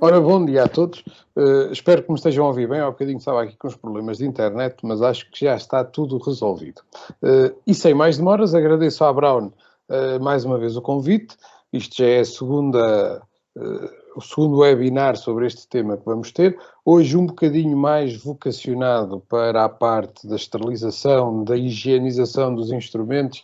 Ora, bom dia a todos. Espero que me estejam a ouvir bem. Há bocadinho estava aqui com os problemas de internet, mas acho que já está tudo resolvido. E sem mais demoras, agradeço à Brown mais uma vez o convite. Isto já é o segundo webinar sobre este tema que vamos ter. Hoje um bocadinho mais vocacionado para a parte da esterilização, da higienização dos instrumentos,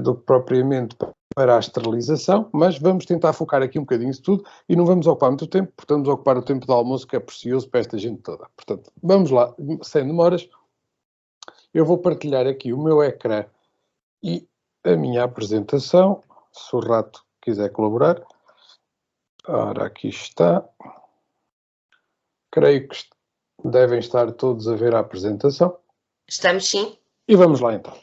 do que propriamente para a esterilização, mas vamos tentar focar aqui um bocadinho isso tudo e não vamos ocupar muito tempo, portanto vamos ocupar o tempo de almoço que é precioso para esta gente toda. Portanto, vamos lá, sem demoras. Eu vou partilhar aqui o meu ecrã e a minha apresentação, se o rato quiser colaborar. Ora, aqui está. Creio que devem estar todos a ver a apresentação. Estamos, sim. E vamos lá então.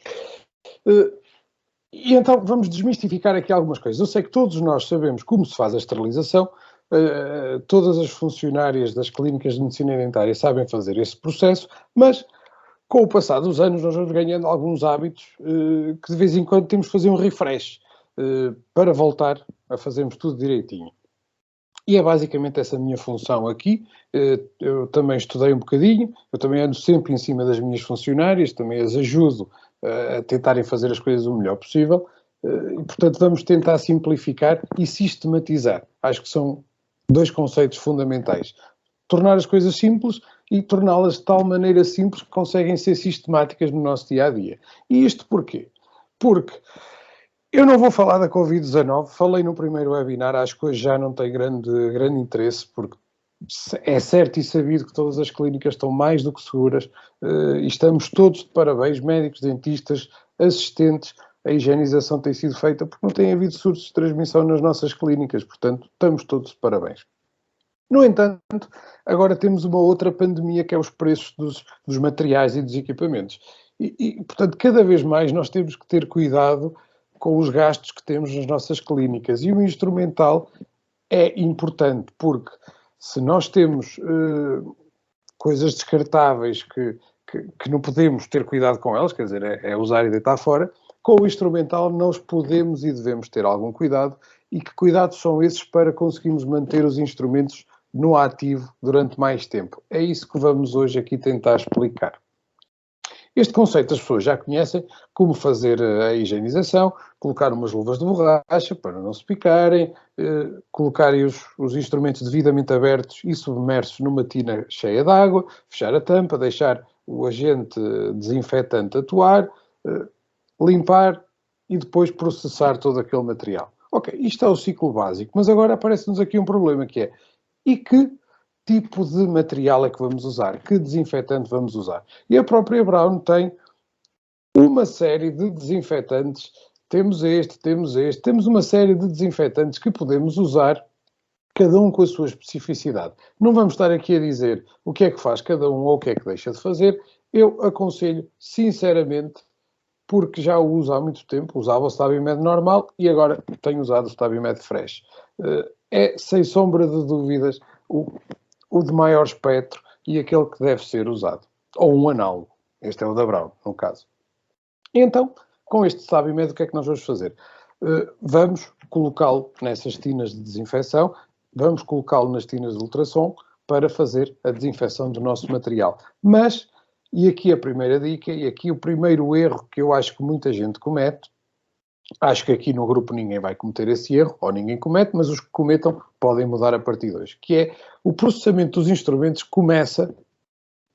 E então vamos desmistificar aqui algumas coisas. Eu sei que todos nós sabemos como se faz a esterilização, todas as funcionárias das clínicas de medicina dentária sabem fazer esse processo, mas com o passar dos anos nós vamos ganhando alguns hábitos que de vez em quando temos de fazer um refresh para voltar a fazermos tudo direitinho. E é basicamente essa minha função aqui. Eu também estudei um bocadinho, eu também ando sempre em cima das minhas funcionárias, também as ajudo a tentarem fazer as coisas o melhor possível, e portanto vamos tentar simplificar e sistematizar. Acho que são dois conceitos fundamentais. Tornar as coisas simples e torná-las de tal maneira simples que conseguem ser sistemáticas no nosso dia-a-dia. E isto porquê? Porque eu não vou falar da Covid-19, falei no primeiro webinar, acho que hoje já não tem grande interesse, porque é certo e sabido que todas as clínicas estão mais do que seguras e estamos todos de parabéns, médicos, dentistas, assistentes, a higienização tem sido feita porque não tem havido surtos de transmissão nas nossas clínicas, portanto, estamos todos de parabéns. No entanto, agora temos uma outra pandemia que é os preços dos materiais e dos equipamentos. Portanto, cada vez mais nós temos que ter cuidado com os gastos que temos nas nossas clínicas. E o instrumental é importante, porque se nós temos coisas descartáveis que não podemos ter cuidado com elas, quer dizer, é usar e deitar fora, com o instrumental nós podemos e devemos ter algum cuidado. E que cuidados são esses para conseguirmos manter os instrumentos no ativo durante mais tempo? É isso que vamos hoje aqui tentar explicar. Este conceito as pessoas já conhecem, como fazer a higienização, colocar umas luvas de borracha para não se picarem, colocarem os instrumentos devidamente abertos e submersos numa tina cheia de água, fechar a tampa, deixar o agente desinfetante atuar, limpar e depois processar todo aquele material. Ok, isto é o ciclo básico, mas agora aparece-nos aqui um problema que é, e que tipo de material é que vamos usar? Que desinfetante vamos usar? E a própria Brown tem uma série de desinfetantes. Temos uma série de desinfetantes que podemos usar, cada um com a sua especificidade. Não vamos estar aqui a dizer o que é que faz cada um ou o que é que deixa de fazer. Eu aconselho, sinceramente, porque já o uso há muito tempo, usava o Stabimed normal e agora tenho usado o Stabimed Fresh. É, sem sombra de dúvidas, o de maior espectro e aquele que deve ser usado. Ou um análogo. Este é o da Brown, no caso. E então, com este Stabimed, o que é que nós vamos fazer? Vamos colocá-lo nessas tinas de desinfecção, vamos colocá-lo nas tinas de ultrassom para fazer a desinfecção do nosso material. Mas, e aqui a primeira dica, e aqui o primeiro erro que eu acho que muita gente comete, acho que aqui no grupo ninguém vai cometer esse erro, ou ninguém comete, mas os que cometam podem mudar a partir de hoje, que é o processamento dos instrumentos começa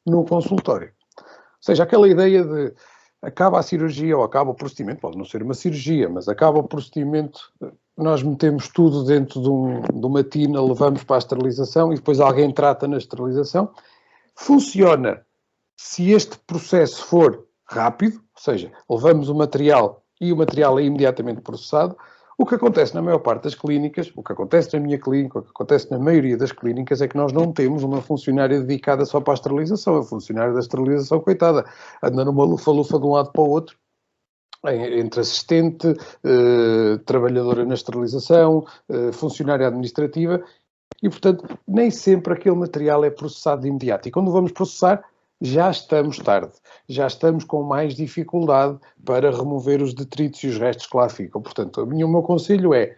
no consultório. Ou seja, aquela ideia de acaba a cirurgia ou acaba o procedimento, pode não ser uma cirurgia, mas acaba o procedimento, nós metemos tudo dentro de uma tina, levamos para a esterilização e depois alguém trata na esterilização. Funciona se este processo for rápido, ou seja, levamos o material e o material é imediatamente processado. O que acontece na maior parte das cluínicas, o que acontece na minha clínica, o que acontece na maioria das clínicas é que nós não temos uma funcionária dedicada só para a esterilização. A funcionária da esterilização, coitada, anda numa lufa-lufa de um lado para o outro, entre assistente, trabalhadora na esterilização, funcionária administrativa, e portanto nem sempre aquele material é processado de imediato. E quando vamos processar, já estamos tarde, já estamos com mais dificuldade para remover os detritos e os restos que lá ficam. Portanto, o meu conselho é,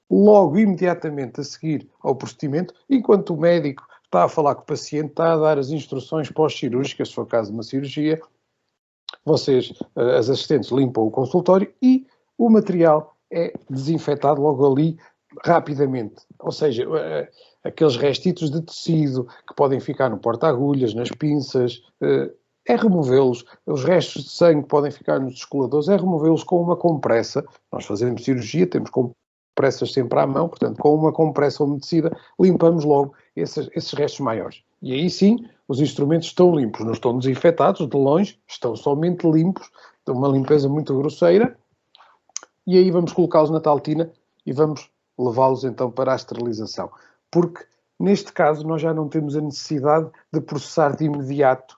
logo, imediatamente a seguir ao procedimento, enquanto o médico está a falar com o paciente, está a dar as instruções pós-cirúrgicas, se for caso de uma cirurgia, vocês, as assistentes, limpam o consultório e o material é desinfetado logo ali, rapidamente. Ou seja, aqueles restitos de tecido que podem ficar no porta-agulhas, nas pinças, é removê-los. Os restos de sangue que podem ficar nos descoladores, é removê-los com uma compressa. Nós fazemos cirurgia, temos compressas sempre à mão, portanto, com uma compressa umedecida, limpamos logo esses restos maiores. E aí sim, os instrumentos estão limpos, não estão desinfetados, de longe, estão somente limpos, de uma limpeza muito grosseira, e aí vamos colocá-los na taltina e vamos levá-los então para a esterilização. Porque, neste caso, nós já não temos a necessidade de processar de imediato,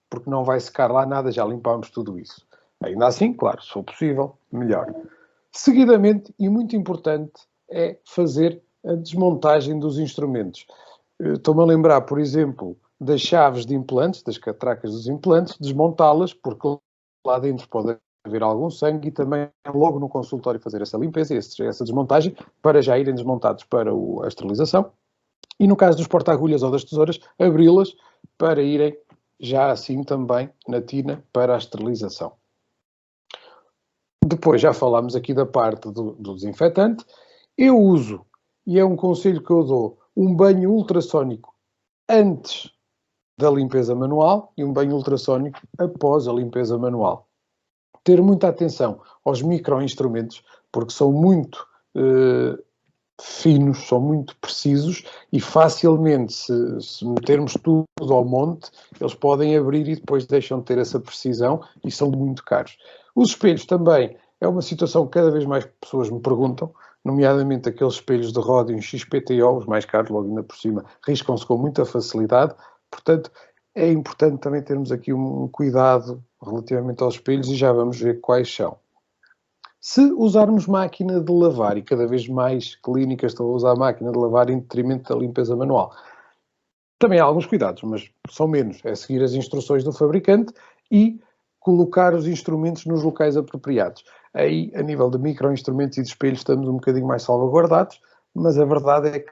porque não vai secar lá nada, já limpámos tudo isso. Ainda assim, claro, se for possível, melhor. Seguidamente, e muito importante, é fazer a desmontagem dos instrumentos. Estou-me a lembrar, por exemplo, das chaves de implantes, das catracas dos implantes, desmontá-las, porque lá dentro pode haver algum sangue, e também logo no consultório fazer essa limpeza, essa desmontagem, para já irem desmontados para a esterilização. E no caso dos porta-agulhas ou das tesouras, abri-las para irem já assim também na tina para a esterilização. Depois já falámos aqui da parte do desinfetante. Eu uso, e é um conselho que eu dou, um banho ultrassónico antes da limpeza manual e um banho ultrassónico após a limpeza manual. Ter muita atenção aos micro-instrumentos, porque são muito finos, são muito precisos e facilmente, se metermos tudo ao monte, eles podem abrir e depois deixam de ter essa precisão e são muito caros. Os espelhos também é uma situação que cada vez mais pessoas me perguntam, nomeadamente aqueles espelhos de Rodion XPTO, os mais caros, logo ainda por cima, riscam-se com muita facilidade. Portanto, é importante também termos aqui um cuidado relativamente aos espelhos e já vamos ver quais são. Se usarmos máquina de lavar, e cada vez mais clínicas estão a usar máquina de lavar em detrimento da limpeza manual, também há alguns cuidados, mas são menos. É seguir as instruções do fabricante e colocar os instrumentos nos locais apropriados. Aí, a nível de micro-instrumentos e de espelhos, estamos um bocadinho mais salvaguardados, mas a verdade é que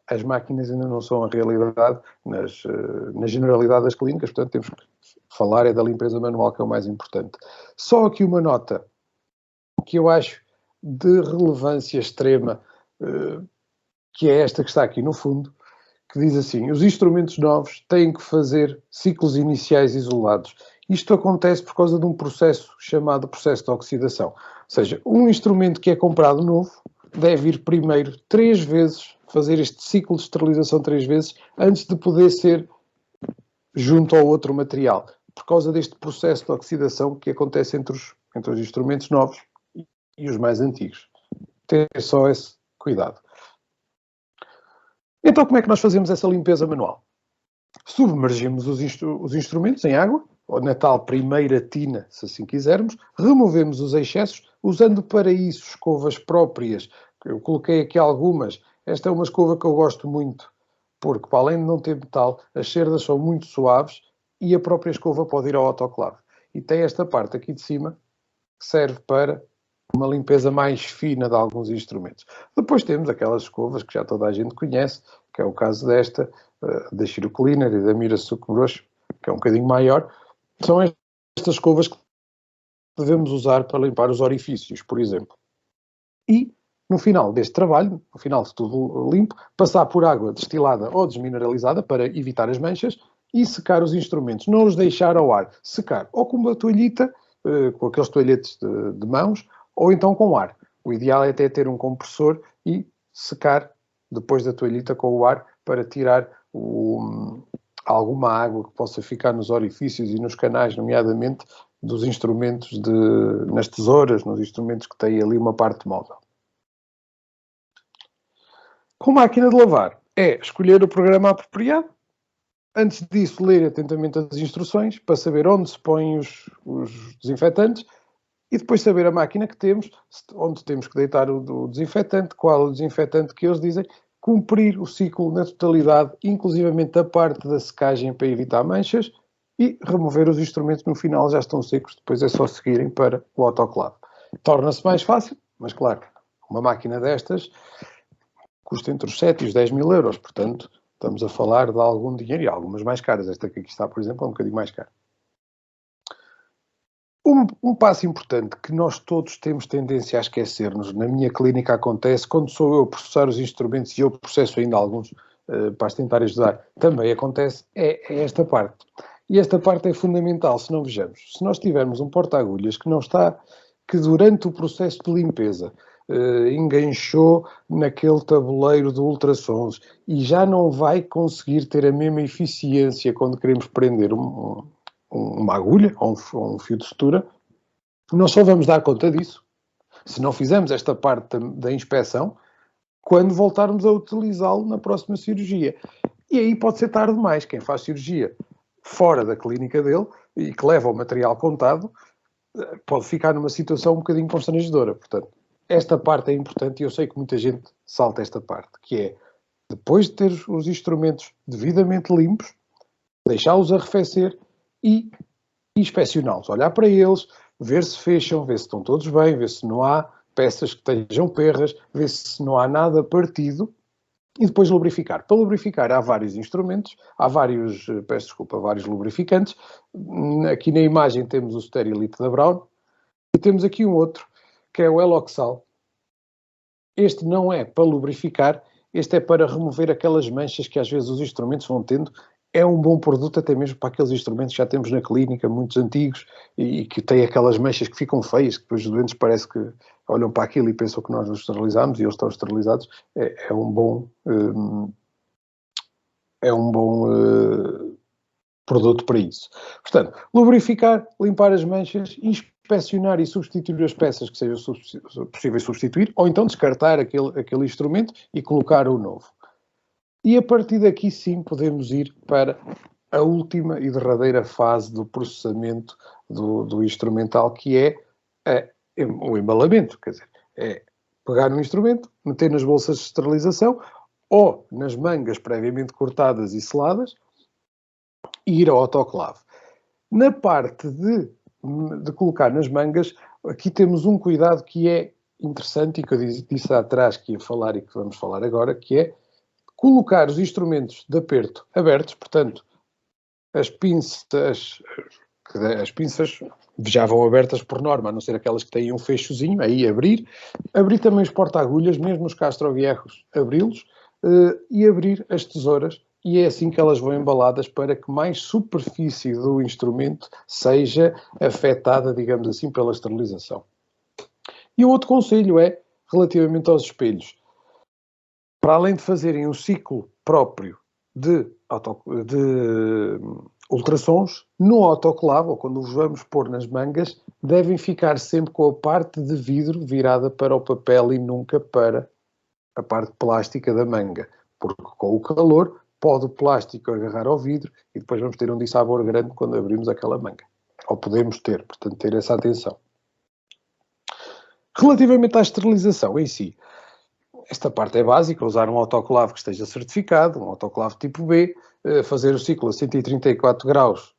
as máquinas ainda não são a realidade na generalidade das clínicas, portanto temos que falar é da limpeza manual, que é o mais importante. Só aqui uma nota que eu acho de relevância extrema, que é esta que está aqui no fundo, que diz assim: os instrumentos novos têm que fazer ciclos iniciais isolados. Isto acontece por causa de um processo chamado processo de oxidação. Ou seja, um instrumento que é comprado novo deve ir primeiro 3 vezes, fazer este ciclo de esterilização 3 vezes, antes de poder ser junto ao outro material. Por causa deste processo de oxidação que acontece entre os instrumentos novos e os mais antigos. Ter só esse cuidado. Então, como é que nós fazemos essa limpeza manual? Submergimos os instrumentos em água, ou na tal primeira tina, se assim quisermos, removemos os excessos, usando para isso escovas próprias. Eu coloquei aqui algumas. Esta é uma escova que eu gosto muito, porque, para além de não ter metal, as cerdas são muito suaves e a própria escova pode ir ao autoclave. E tem esta parte aqui de cima, que serve para uma limpeza mais fina de alguns instrumentos. Depois temos aquelas escovas que já toda a gente conhece, que é o caso desta, da Shiro Cleaner e da Mira Suco Brush, que é um bocadinho maior. São estas escovas que devemos usar para limpar os orifícios, por exemplo. E, no final deste trabalho, no final de tudo limpo, passar por água destilada ou desmineralizada para evitar as manchas e secar os instrumentos. Não os deixar ao ar. Secar ou com uma toalhita, com aqueles toalhetes de mãos, ou então com ar. O ideal é até ter um compressor e secar depois da toalhita com o ar para tirar alguma água que possa ficar nos orifícios e nos canais, nomeadamente dos instrumentos nas tesouras, nos instrumentos que têm ali uma parte móvel. Com máquina de lavar, é escolher o programa apropriado. Antes disso, ler atentamente as instruções para saber onde se põem os desinfetantes e depois saber a máquina que temos, onde temos que deitar o desinfetante, qual o desinfetante que eles dizem, cumprir o ciclo na totalidade, inclusivamente a parte da secagem para evitar manchas e remover os instrumentos no final, já estão secos, depois é só seguirem para o autoclave. Torna-se mais fácil, mas claro, Uma máquina destas custa entre os 7 e os 10 mil euros, portanto, estamos a falar de algum dinheiro, e algumas mais caras. Esta que aqui está, por exemplo, é um bocadinho mais cara. Um passo importante que nós todos temos tendência a esquecer-nos, na minha clínica acontece, quando sou eu a processar os instrumentos e eu processo ainda alguns para as tentar ajudar, também acontece, é esta parte. E esta parte é fundamental, se não vejamos. Se nós tivermos um porta-agulhas que não está, que durante o processo de limpeza enganchou naquele tabuleiro de ultrassons e já não vai conseguir ter a mesma eficiência quando queremos prender uma agulha ou um fio de sutura, nós só vamos dar conta disso se não fizermos esta parte da inspeção quando voltarmos a utilizá-lo na próxima cirurgia. E aí pode ser tarde demais. Quem faz cirurgia fora da clínica dele e que leva o material contado pode ficar numa situação um bocadinho constrangedora. Portanto, esta parte é importante e eu sei que muita gente salta esta parte, que é, depois de ter os instrumentos devidamente limpos, deixá-los arrefecer e inspecioná-los, olhar para eles, ver se fecham, ver se estão todos bem, ver se não há peças que estejam perras, ver se não há nada partido e depois lubrificar. Para lubrificar há vários instrumentos, há vários lubrificantes. Aqui na imagem temos o Sterilite da Braun e temos aqui um outro, que é o Eloxal. Este não é para lubrificar, este é para remover aquelas manchas que às vezes os instrumentos vão tendo. É um bom produto até mesmo para aqueles instrumentos que já temos na clínica, muitos antigos, e que têm aquelas manchas que ficam feias, que depois os doentes parece que olham para aquilo e pensam que nós os esterilizamos, e eles estão esterilizados. É um bom produto para isso. Portanto, lubrificar, limpar as manchas, inspecionar e substituir as peças que sejam possíveis substituir, ou então descartar aquele instrumento e colocar o novo. E a partir daqui sim podemos ir para a última e derradeira fase do processamento do instrumental, que é o embalamento. Quer dizer, é pegar no instrumento, meter nas bolsas de esterilização ou nas mangas previamente cortadas e seladas e ir ao autoclave. Na parte de colocar nas mangas, aqui temos um cuidado que é interessante e que eu disse atrás que ia falar e que vamos falar agora, que é colocar os instrumentos de aperto abertos, portanto, as pinças já vão abertas por norma, a não ser aquelas que têm um fechozinho, aí abrir também os porta-agulhas, mesmo os castrovierros, abri-los e abrir as tesouras, e é assim que elas vão embaladas para que mais superfície do instrumento seja afetada, digamos assim, pela esterilização. E o outro conselho é, relativamente aos espelhos, para além de fazerem um ciclo próprio de ultrassons, no autoclave, ou quando os vamos pôr nas mangas, devem ficar sempre com a parte de vidro virada para o papel e nunca para a parte plástica da manga, porque com o calor pode o plástico agarrar ao vidro e depois vamos ter um dissabor grande quando abrimos aquela manga. Ou podemos ter, portanto, ter essa atenção. Relativamente à esterilização em si, esta parte é básica, usar um autoclave que esteja certificado, um autoclave tipo B, fazer o ciclo a 134 graus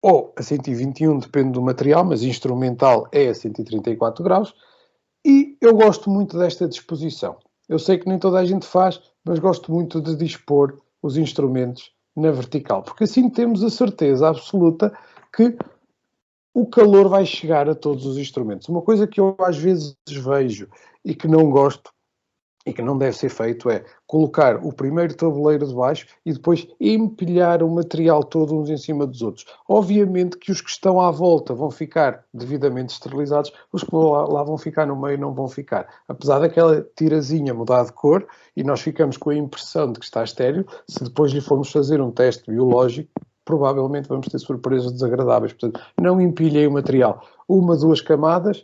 ou a 121, depende do material, mas instrumental é a 134 graus. E eu gosto muito desta disposição. Eu sei que nem toda a gente faz, mas gosto muito de dispor os instrumentos na vertical, porque assim temos a certeza absoluta que o calor vai chegar a todos os instrumentos. Uma coisa que eu às vezes vejo e que não gosto e que não deve ser feito é colocar o primeiro tabuleiro de baixo e depois empilhar o material todo uns em cima dos outros. Obviamente que os que estão à volta vão ficar devidamente esterilizados, os que lá vão ficar no meio não vão ficar. Apesar daquela tirazinha mudar de cor e nós ficamos com a impressão de que está estéril, se depois lhe formos fazer um teste biológico, provavelmente vamos ter surpresas desagradáveis. Portanto, não empilhem o material. 1, 2 camadas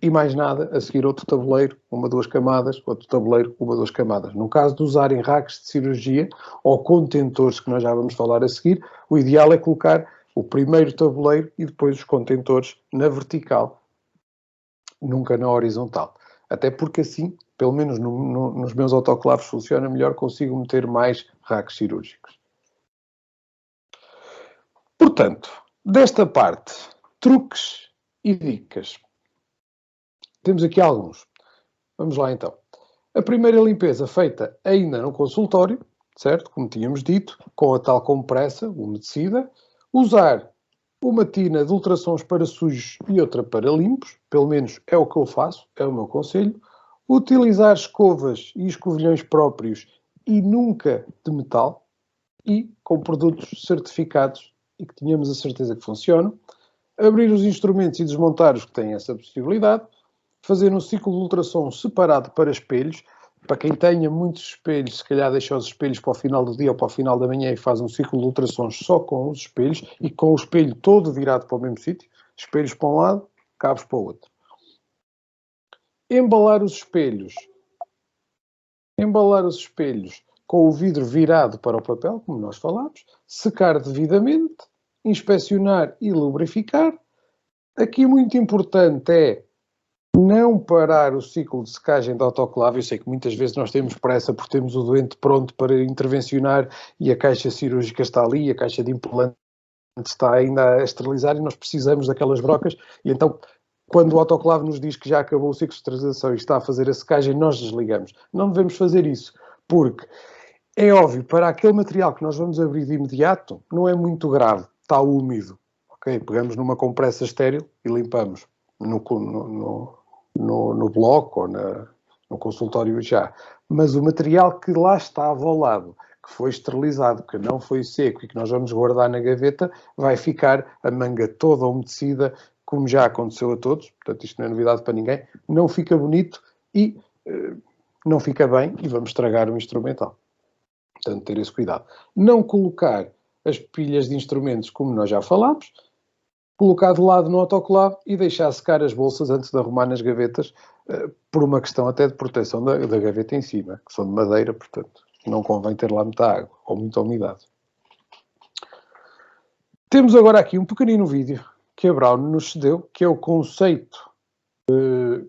e mais nada, a seguir outro tabuleiro, 1, 2 camadas, outro tabuleiro, 1, 2 camadas. No caso de usarem racks de cirurgia ou contentores, que nós já vamos falar a seguir, o ideal é colocar o primeiro tabuleiro e depois os contentores na vertical, nunca na horizontal. Até porque assim, pelo menos nos meus autoclaves funciona melhor, consigo meter mais racks cirúrgicos. Portanto, desta parte, truques e dicas. Temos aqui alguns. Vamos lá então. A primeira limpeza feita ainda no consultório, certo? Como tínhamos dito, com a tal compressa umedecida. Usar uma tina de ultrassons para sujos e outra para limpos, pelo menos é o que eu faço, é o meu conselho. Utilizar escovas e escovilhões próprios e nunca de metal, e com produtos certificados e que tenhamos a certeza que funcionam. Abrir os instrumentos e desmontar os que têm essa possibilidade. Fazer um ciclo de ultrassom separado para espelhos. Para quem tenha muitos espelhos, se calhar deixa os espelhos para o final do dia ou para o final da manhã e faz um ciclo de ultrassons só com os espelhos e com o espelho todo virado para o mesmo sítio. Espelhos para um lado, cabos para o outro. Embalar os espelhos com o vidro virado para o papel, como nós falámos. Secar devidamente. Inspecionar e lubrificar. Aqui muito importante é não parar o ciclo de secagem de autoclave. Eu sei que muitas vezes nós temos pressa porque temos o doente pronto para intervencionar e a caixa cirúrgica está ali, a caixa de implante está ainda a esterilizar e nós precisamos daquelas brocas. E então, quando o autoclave nos diz que já acabou o ciclo de esterilização e está a fazer a secagem, nós desligamos. Não devemos fazer isso, porque é óbvio, para aquele material que nós vamos abrir de imediato, não é muito grave, está úmido. Okay? Pegamos numa compressa estéril e limpamos no bloco ou no consultório já. Mas o material que lá estava ao lado, que foi esterilizado, que não foi seco e que nós vamos guardar na gaveta, vai ficar a manga toda umedecida, como já aconteceu a todos. Portanto, isto não é novidade para ninguém. Não fica bonito e não fica bem e vamos estragar o instrumental. Portanto, ter esse cuidado. Não colocar as pilhas de instrumentos, como nós já falámos, colocar de lado no autoclave e deixar secar as bolsas antes de arrumar nas gavetas, por uma questão até de proteção da gaveta em cima, que são de madeira, portanto, não convém ter lá muita água ou muita umidade. Temos agora aqui um pequenino vídeo que a Braun nos cedeu, que é o conceito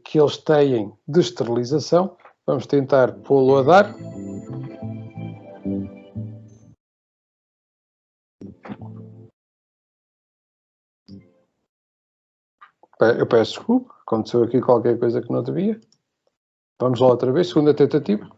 que eles têm de esterilização. Vamos tentar pô-lo a dar. Eu peço desculpa, aconteceu aqui qualquer coisa que não devia. Vamos lá outra vez, segunda tentativa.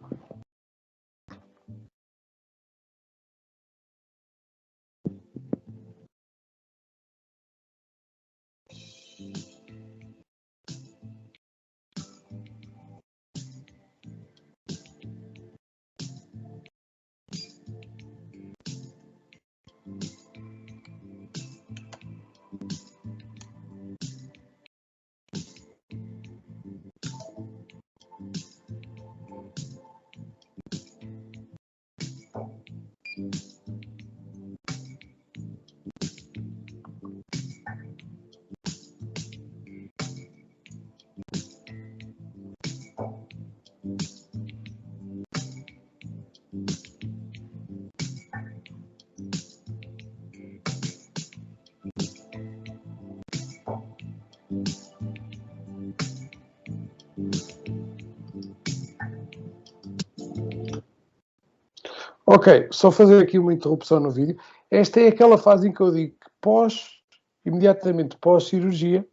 Ok, só fazer aqui uma interrupção no vídeo. Esta é aquela fase em que eu digo que imediatamente pós-cirurgia,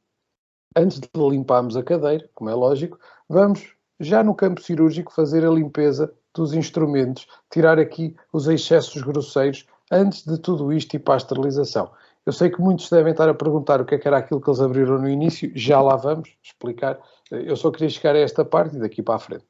antes de limparmos a cadeira, como é lógico, vamos já no campo cirúrgico fazer a limpeza dos instrumentos, tirar aqui os excessos grosseiros, antes de tudo isto ir para a esterilização. Eu sei que muitos devem estar a perguntar o que era aquilo que eles abriram no início, já lá vamos explicar. Eu só queria chegar a esta parte e daqui para a frente.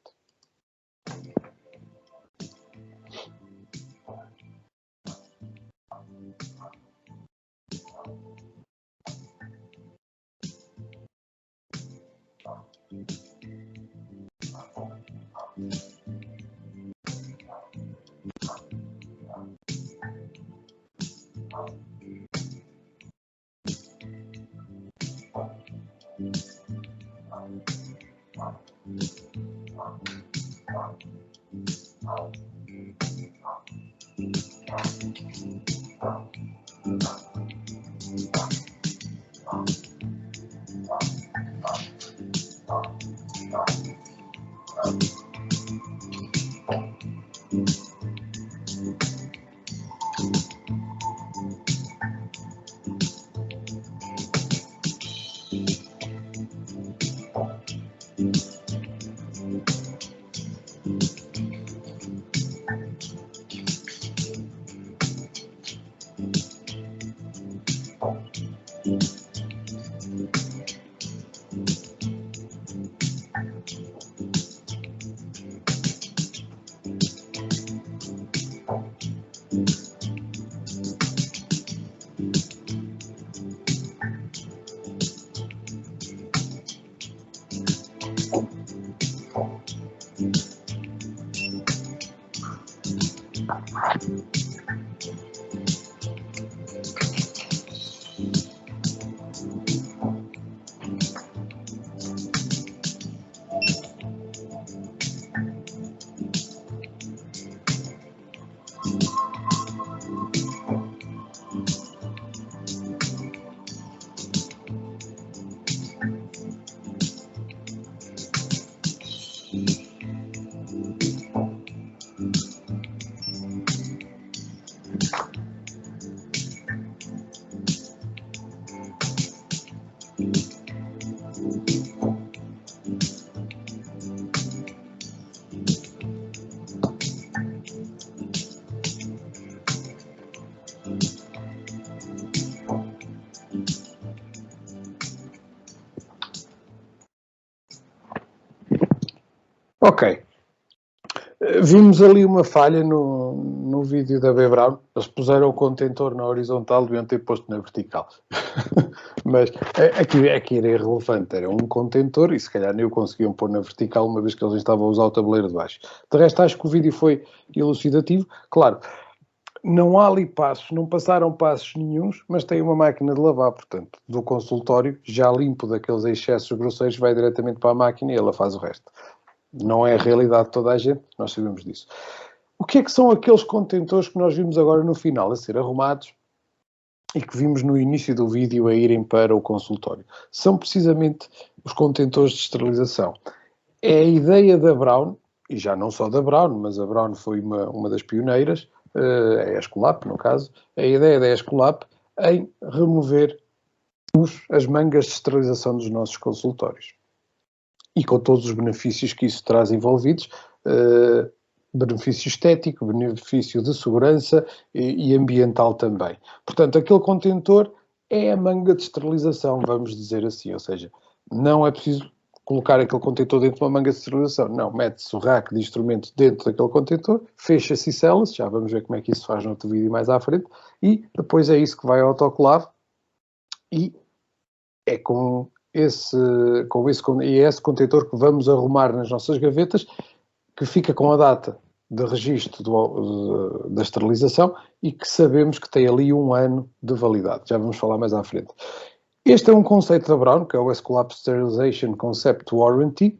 Ok. Vimos ali uma falha no vídeo da B. Brown. Eles puseram o contentor na horizontal, deviam ter posto na vertical. Mas aqui era irrelevante. Era um contentor e se calhar nem o conseguiam pôr na vertical, uma vez que eles estavam a usar o tabuleiro de baixo. De resto, acho que o vídeo foi elucidativo. Claro, não há ali passos, não passaram passos nenhuns, mas tem uma máquina de lavar, portanto, do consultório, já limpo daqueles excessos grosseiros, vai diretamente para a máquina e ela faz o resto. Não é a realidade de toda a gente, nós sabemos disso. O que é que são aqueles contentores que nós vimos agora no final a ser arrumados e que vimos no início do vídeo a irem para o consultório? São precisamente os contentores de esterilização. É a ideia da Brown, e já não só da Brown, mas a Brown foi uma das pioneiras, a Escolap, no caso, a ideia da Escolap em remover as mangas de esterilização dos nossos consultórios. E com todos os benefícios que isso traz envolvidos, benefício estético, benefício de segurança e ambiental também. Portanto, aquele contentor é a manga de esterilização, vamos dizer assim, ou seja, não é preciso colocar aquele contentor dentro de uma manga de esterilização, não, mete-se o rack de instrumento dentro daquele contentor, fecha-se e sela-se, já vamos ver como é que isso se faz no outro vídeo mais à frente, e depois é isso que vai ao autoclave, e é com esse contentor que vamos arrumar nas nossas gavetas, que fica com a data de registro da esterilização e que sabemos que tem ali 1 ano de validade. Já vamos falar mais à frente. Este é um conceito da Brown, que é o Escolap Sterilization Concept Warranty,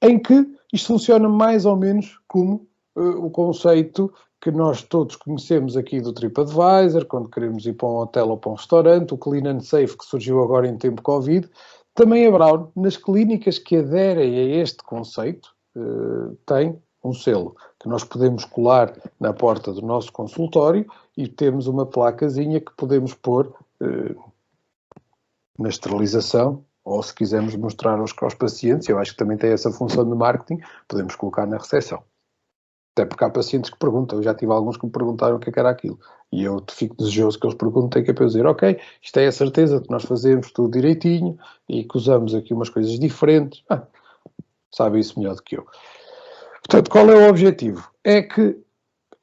em que isto funciona mais ou menos como o conceito que nós todos conhecemos aqui do TripAdvisor, quando queremos ir para um hotel ou para um restaurante, o Clean and Safe, que surgiu agora em tempo Covid. Também a Brown, nas clínicas que aderem a este conceito, tem um selo que nós podemos colar na porta do nosso consultório e temos uma placazinha que podemos pôr na esterilização, ou se quisermos mostrar aos pacientes, eu acho que também tem essa função de marketing, podemos colocar na recepção. Até porque há pacientes que perguntam, eu já tive alguns que me perguntaram o que era aquilo, e eu fico desejoso que eles perguntem, que é para eu dizer, ok, isto é a certeza que nós fazemos tudo direitinho, e que usamos aqui umas coisas diferentes. Sabe isso melhor do que eu. Portanto, qual é o objetivo? É que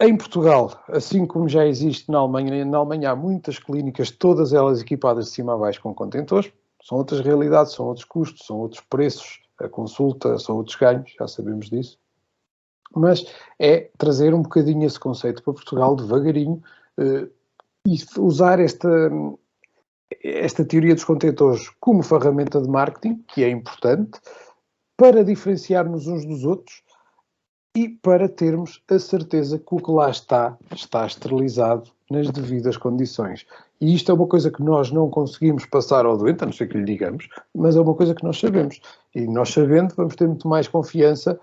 em Portugal, assim como já existe na Alemanha há muitas clínicas, todas elas equipadas de cima a baixo com contentores, são outras realidades, são outros custos, são outros preços, a consulta, são outros ganhos, já sabemos disso. Mas é trazer um bocadinho esse conceito para Portugal, devagarinho, e usar esta teoria dos contentores como ferramenta de marketing, que é importante, para diferenciarmos uns dos outros e para termos a certeza que o que lá está esterilizado nas devidas condições. E isto é uma coisa que nós não conseguimos passar ao doente, a não ser que lhe digamos, mas é uma coisa que nós sabemos. E nós sabendo, vamos ter muito mais confiança,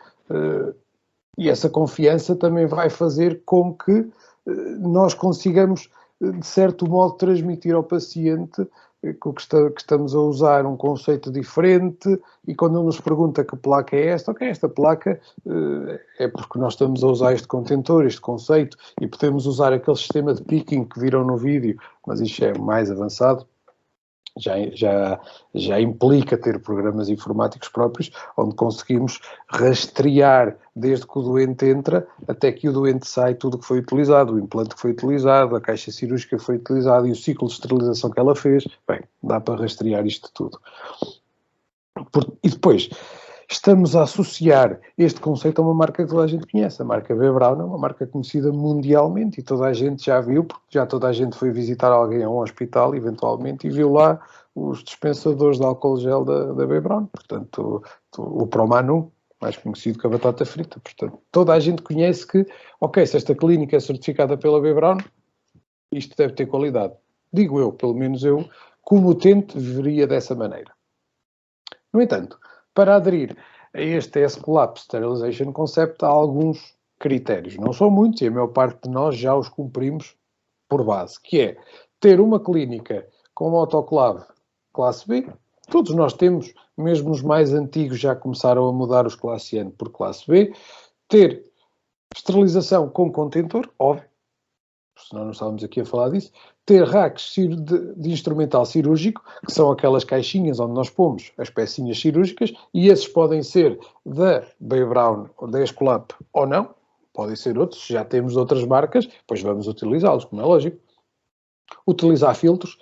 e essa confiança também vai fazer com que nós consigamos, de certo modo, transmitir ao paciente que estamos a usar um conceito diferente, e quando ele nos pergunta que placa é esta, ok, esta placa é porque nós estamos a usar este contentor, este conceito, e podemos usar aquele sistema de picking que viram no vídeo, mas isto é mais avançado. Já implica ter programas informáticos próprios, onde conseguimos rastrear desde que o doente entra até que o doente sai tudo que foi utilizado, o implante que foi utilizado, a caixa cirúrgica que foi utilizada e o ciclo de esterilização que ela fez. Bem, dá para rastrear isto tudo. E depois, estamos a associar este conceito a uma marca que toda a gente conhece. A marca B. Braun é uma marca conhecida mundialmente e toda a gente já viu, porque já toda a gente foi visitar alguém a um hospital, eventualmente, e viu lá os dispensadores de álcool gel da B. Braun. Portanto, o Promanu, mais conhecido que a batata frita. Portanto, toda a gente conhece que, ok, se esta clínica é certificada pela B. Braun, isto deve ter qualidade. Digo eu, pelo menos eu, como utente, veria dessa maneira. No entanto, para aderir a este S-Collapse Sterilization Concept há alguns critérios. Não são muitos e a maior parte de nós já os cumprimos por base, que é ter uma clínica com uma autoclave classe B. Todos nós temos, mesmo os mais antigos já começaram a mudar os classe N por classe B. Ter esterilização com contentor, óbvio, senão não estávamos aqui a falar disso. Ter racks de instrumental cirúrgico, que são aquelas caixinhas onde nós pomos as pecinhas cirúrgicas, e esses podem ser da B. Braun ou da Escolap ou não, podem ser outros, já temos outras marcas, pois vamos utilizá-los, como é lógico. Utilizar filtros,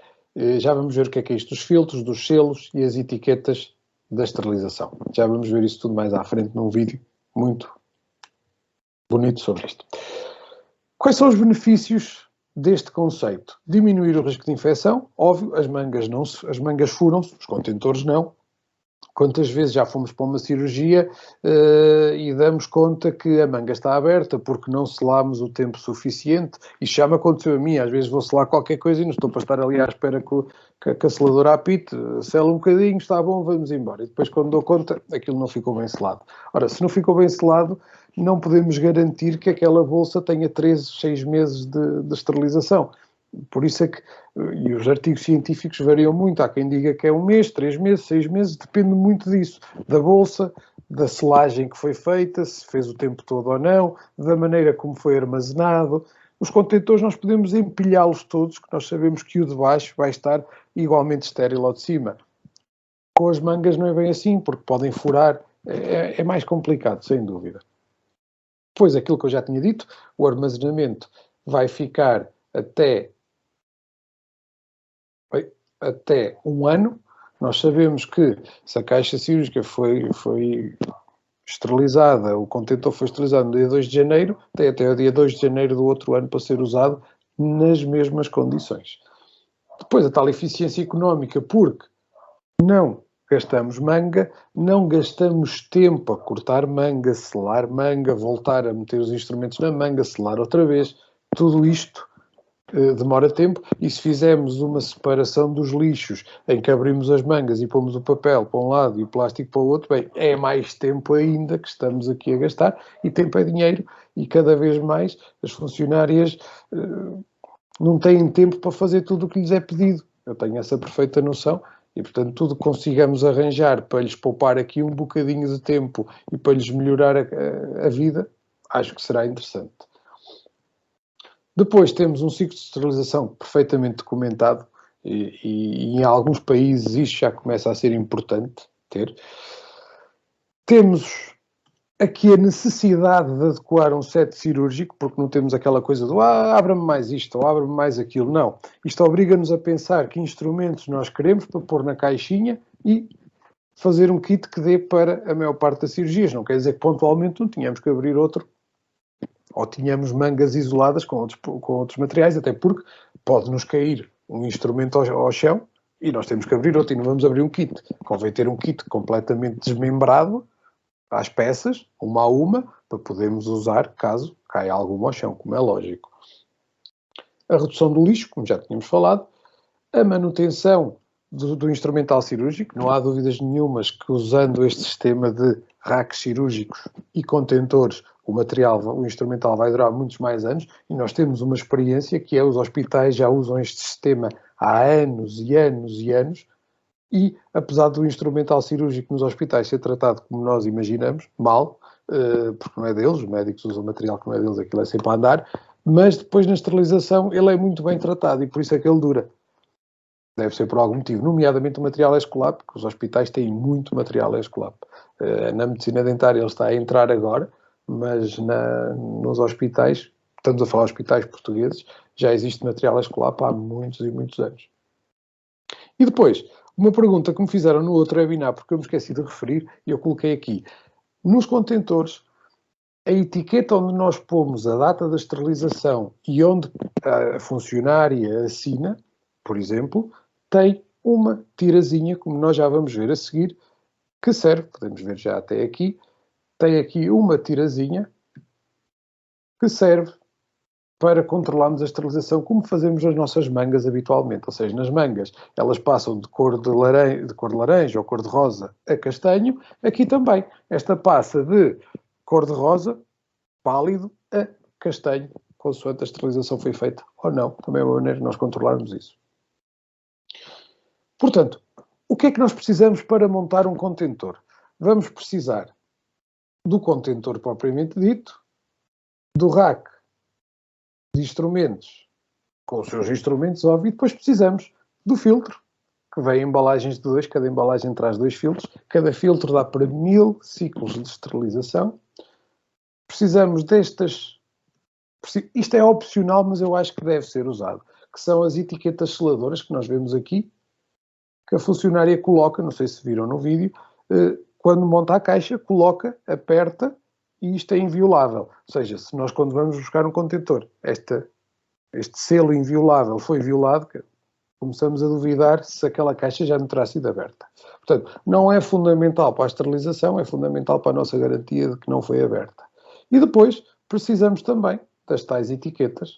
já vamos ver o que é isto dos filtros, dos selos e as etiquetas da esterilização. Já vamos ver isso tudo mais à frente num vídeo muito bonito sobre isto. Quais são os benefícios deste conceito? Diminuir o risco de infecção, óbvio, as mangas furam-se, os contentores não. Quantas vezes já fomos para uma cirurgia e damos conta que a manga está aberta porque não selámos o tempo suficiente? Isto já me aconteceu a mim, às vezes vou selar qualquer coisa e não estou para estar ali à espera que a seladora apite, sela um bocadinho, está bom, vamos embora. E depois quando dou conta, aquilo não ficou bem selado. Ora, se não ficou bem selado, não podemos garantir que aquela bolsa tenha 13, 6 meses de esterilização. Por isso é que, e os artigos científicos variam muito, há quem diga que é 1 mês, 3 meses, 6 meses, depende muito disso, da bolsa, da selagem que foi feita, se fez o tempo todo ou não, da maneira como foi armazenado. Os contentores nós podemos empilhá-los todos, que nós sabemos que o de baixo vai estar igualmente estéril ao de cima. Com as mangas não é bem assim, porque podem furar, é mais complicado, sem dúvida. Depois, aquilo que eu já tinha dito, o armazenamento vai ficar até 1 ano. Nós sabemos que se a caixa cirúrgica foi esterilizada, o contentor foi esterilizado no dia 2 de janeiro, tem até o dia 2 de janeiro do outro ano para ser usado nas mesmas condições. Depois, a tal eficiência económica, porque não gastamos manga, não gastamos tempo a cortar manga, selar manga, voltar a meter os instrumentos na manga, selar outra vez. Tudo isto demora tempo, e se fizermos uma separação dos lixos em que abrimos as mangas e pomos o papel para um lado e o plástico para o outro, bem, é mais tempo ainda que estamos aqui a gastar, e tempo é dinheiro, e cada vez mais as funcionárias não têm tempo para fazer tudo o que lhes é pedido. Eu tenho essa perfeita noção, e portanto tudo que consigamos arranjar para lhes poupar aqui um bocadinho de tempo e para lhes melhorar a vida, acho que será interessante. Depois temos um ciclo de esterilização perfeitamente documentado e em alguns países isto já começa a ser importante ter. Temos aqui a necessidade de adequar um set cirúrgico, porque não temos aquela coisa do abra-me mais isto ou abra-me mais aquilo. Não. Isto obriga-nos a pensar que instrumentos nós queremos para pôr na caixinha e fazer um kit que dê para a maior parte das cirurgias. Não quer dizer que pontualmente não tínhamos que abrir outro, ou tínhamos mangas isoladas com outros materiais, até porque pode-nos cair um instrumento ao chão e nós temos que abrir outro e não vamos abrir um kit. Convém ter um kit completamente desmembrado às peças, uma a uma, para podermos usar caso caia alguma ao chão, como é lógico. A redução do lixo, como já tínhamos falado, a manutenção do instrumental cirúrgico, não há dúvidas nenhumas que usando este sistema de racks cirúrgicos e contentores, o instrumental vai durar muitos mais anos, e nós temos uma experiência que é os hospitais já usam este sistema há anos e anos e anos, e apesar do instrumental cirúrgico nos hospitais ser tratado como nós imaginamos, mal, porque não é deles, os médicos usam material que não é deles, aquilo é sempre a andar, mas depois na esterilização ele é muito bem tratado e por isso é que ele dura. Deve ser por algum motivo, nomeadamente o material Escolap, porque os hospitais têm muito material Escolap. Na medicina dentária ele está a entrar agora, mas nos hospitais, estamos a falar de hospitais portugueses, já existe material Escolap há muitos e muitos anos. E depois, Uma pergunta que me fizeram no outro webinar, porque eu me esqueci de referir, e eu coloquei aqui. Nos contentores, a etiqueta onde nós pomos a data da esterilização e onde a funcionária assina, por exemplo, tem uma tirazinha, como nós já vamos ver a seguir, que serve, podemos ver já até aqui, tem aqui uma tirazinha que serve para controlarmos a esterilização, como fazemos nas nossas mangas habitualmente. Ou seja, nas mangas elas passam de cor de laranja ou cor de rosa a castanho. Aqui também. Esta passa de cor de rosa, pálido, a castanho, consoante a esterilização foi feita ou não. Também é uma maneira de nós controlarmos isso. Portanto, o que é que nós precisamos para montar um contentor? Vamos precisar do contentor propriamente dito, do rack de instrumentos, com os seus instrumentos, óbvio, e depois precisamos do filtro, que vem em embalagens de 2, cada embalagem traz 2 filtros, cada filtro dá para 1000 ciclos de esterilização. Precisamos destas, isto é opcional, mas eu acho que deve ser usado, que são as etiquetas seladoras que nós vemos aqui, que a funcionária coloca, não sei se viram no vídeo, quando monta a caixa, coloca, aperta, e isto é inviolável. Ou seja, se nós quando vamos buscar um contentor, este selo inviolável foi violado, começamos a duvidar se aquela caixa já não terá sido aberta. Portanto, não é fundamental para a esterilização, é fundamental para a nossa garantia de que não foi aberta. E depois precisamos também das tais etiquetas,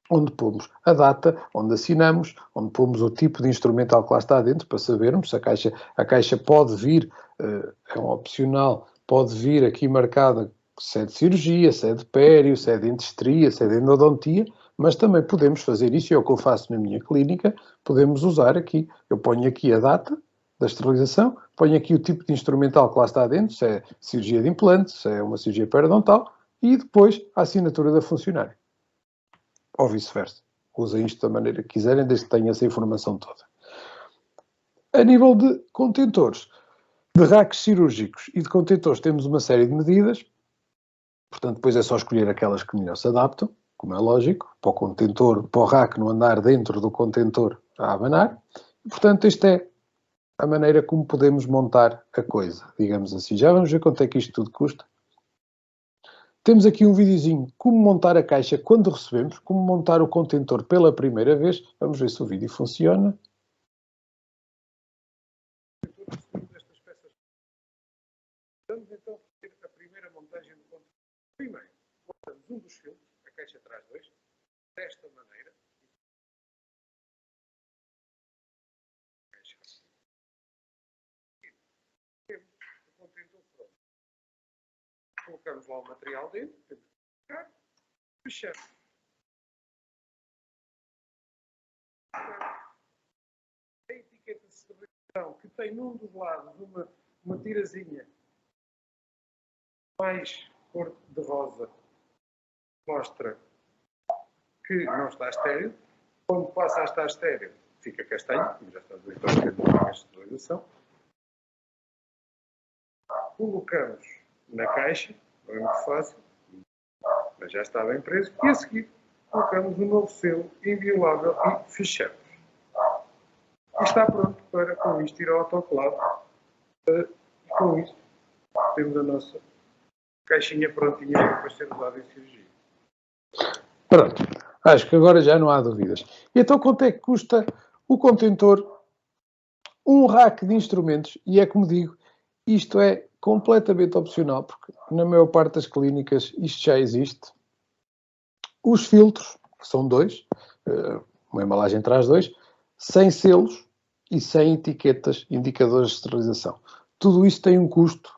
onde pomos a data, onde assinamos, onde pomos o tipo de instrumental que lá está dentro, para sabermos se a caixa pode vir, é um opcional, pode vir aqui marcada se é de cirurgia, se é de pério, se é de dentistria, se é de endodontia, mas também podemos fazer isso, e é o que eu faço na minha clínica, podemos usar aqui, eu ponho aqui a data da esterilização, ponho aqui o tipo de instrumental que lá está dentro, se é cirurgia de implante, se é uma cirurgia periodontal, e depois a assinatura da funcionária. Ou vice-versa. Usem isto da maneira que quiserem, desde que tenham essa informação toda. A nível de contentores, de racks cirúrgicos e de contentores, temos uma série de medidas. Portanto, depois é só escolher aquelas que melhor se adaptam, como é lógico, para o contentor, para o rack não andar dentro do contentor a abanar. E, portanto, esta é a maneira como podemos montar a coisa, digamos assim. Já vamos ver quanto é que isto tudo custa. Temos aqui um videozinho como montar a caixa quando recebemos, como montar o contentor pela primeira vez. Vamos ver se o vídeo funciona. Vamos então fazer a primeira montagem do contentor. Primeiro, montamos um dos filtros, a caixa traz 2, desta maneira. Temos o contentor pronto. Colocamos lá o material dentro, temos que colocar, fechar. A etiqueta de esterilização que tem num dos lados uma tirazinha mais cor de rosa, mostra que não está estéril. Quando passa a estar estéril, fica castanho, como já está habituado a esterilização. Colocamos na caixa, não é muito fácil, mas já está bem preso, e a seguir colocamos um novo selo inviolável e fechamos. E está pronto para, com isto, ir ao autoclave. E com isto temos a nossa caixinha prontinha para ser usada em cirurgia. Pronto, acho que agora já não há dúvidas. E então quanto é que custa o contentor? Um rack de instrumentos, e é como digo, isto é completamente opcional, porque na maior parte das clínicas isto já existe. Os filtros, que são 2, uma embalagem traz 2, sem selos e sem etiquetas indicadores de esterilização. Tudo isso tem um custo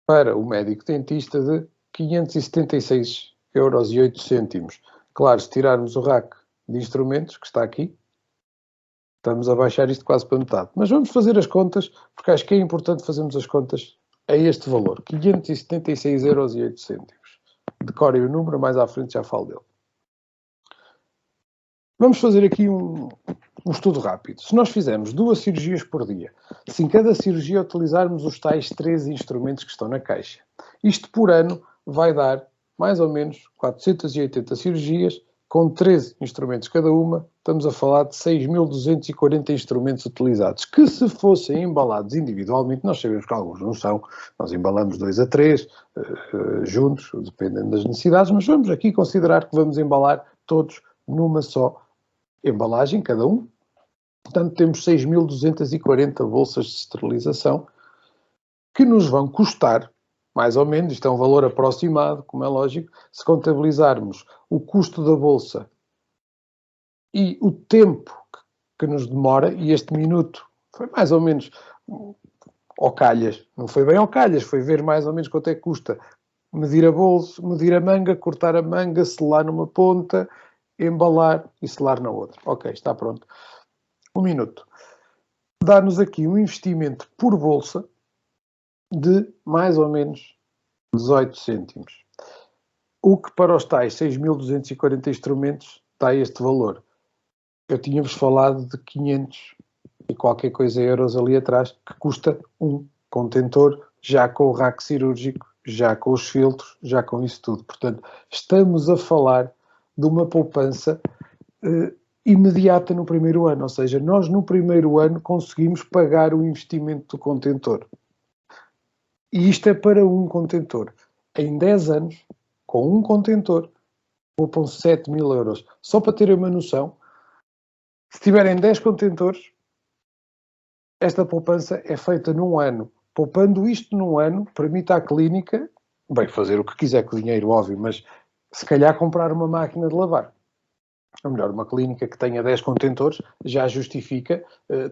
para o médico dentista de 576,08 €. Claro, se tirarmos o rack de instrumentos, que está aqui, estamos a baixar isto quase para metade. Mas vamos fazer as contas, porque acho que é importante fazermos as contas a este valor. 576,08 €. Decorem o número, mais à frente já falo dele. Vamos fazer aqui um estudo rápido. Se nós fizermos 2 cirurgias por dia, se em cada cirurgia utilizarmos os tais 13 instrumentos que estão na caixa, isto por ano vai dar mais ou menos 480 cirurgias, com 13 instrumentos cada uma, estamos a falar de 6.240 instrumentos utilizados, que se fossem embalados individualmente, nós sabemos que alguns não são, nós embalamos 2 a 3 juntos, dependendo das necessidades, mas vamos aqui considerar que vamos embalar todos numa só embalagem, cada um. Portanto, temos 6.240 bolsas de esterilização que nos vão custar, mais ou menos, isto é um valor aproximado, como é lógico, se contabilizarmos o custo da bolsa e o tempo que nos demora, e este minuto foi mais ou menos ao calhas, não foi bem ao calhas, foi ver mais ou menos quanto é que custa medir a bolsa, medir a manga, cortar a manga, selar numa ponta, embalar e selar na outra. Ok, está pronto. 1 minuto. Dá-nos aqui um investimento por bolsa de mais ou menos 18 cêntimos. O que para os tais 6.240 instrumentos dá este valor. Eu tinha-vos falado de 500 e qualquer coisa euros ali atrás, que custa um contentor, já com o rack cirúrgico, já com os filtros, já com isso tudo. Portanto, estamos a falar de uma poupança imediata no primeiro ano, ou seja, nós no primeiro ano conseguimos pagar o investimento do contentor. E isto é para um contentor. Em 10 anos, com um contentor, poupam 7.000 euros. Só para terem uma noção, se tiverem 10 contentores, esta poupança é feita num ano. Poupando isto num ano, permite à clínica, bem, fazer o que quiser com o dinheiro, óbvio, mas se calhar comprar uma máquina de lavar. Ou melhor, uma clínica que tenha 10 contentores já justifica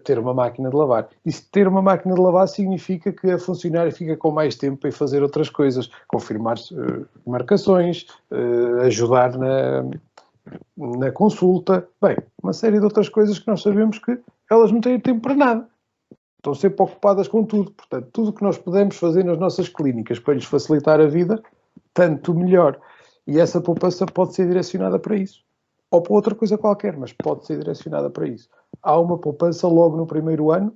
ter uma máquina de lavar. E se ter uma máquina de lavar significa que a funcionária fica com mais tempo para fazer outras coisas, confirmar marcações, ajudar na consulta, bem, uma série de outras coisas que nós sabemos que elas não têm tempo para nada. Estão sempre ocupadas com tudo. Portanto, tudo o que nós podemos fazer nas nossas clínicas para lhes facilitar a vida, tanto melhor. E essa poupança pode ser direcionada para isso. Ou para outra coisa qualquer, mas pode ser direcionada para isso. Há uma poupança logo no primeiro ano,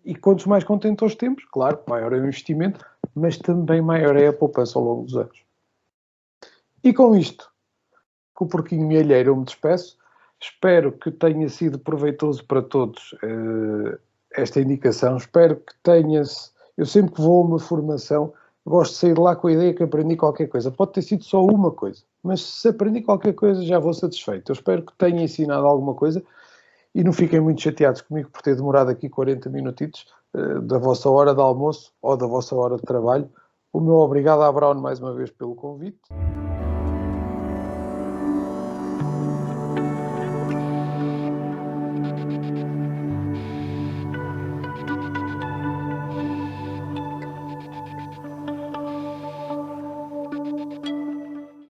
e quantos mais contentores temos, claro, maior é o investimento, mas também maior é a poupança ao longo dos anos. E com isto, com o porquinho mielheiro eu me despeço. Espero que tenha sido proveitoso para todos esta indicação. Espero que tenha-se... Eu sempre que vou a uma formação, gosto de sair de lá com a ideia que aprendi qualquer coisa. Pode ter sido só uma coisa, mas se aprendi qualquer coisa já vou satisfeito. Eu espero que tenha ensinado alguma coisa e não fiquem muito chateados comigo por ter demorado aqui 40 minutitos da vossa hora de almoço ou da vossa hora de trabalho. O meu obrigado à Brown mais uma vez pelo convite.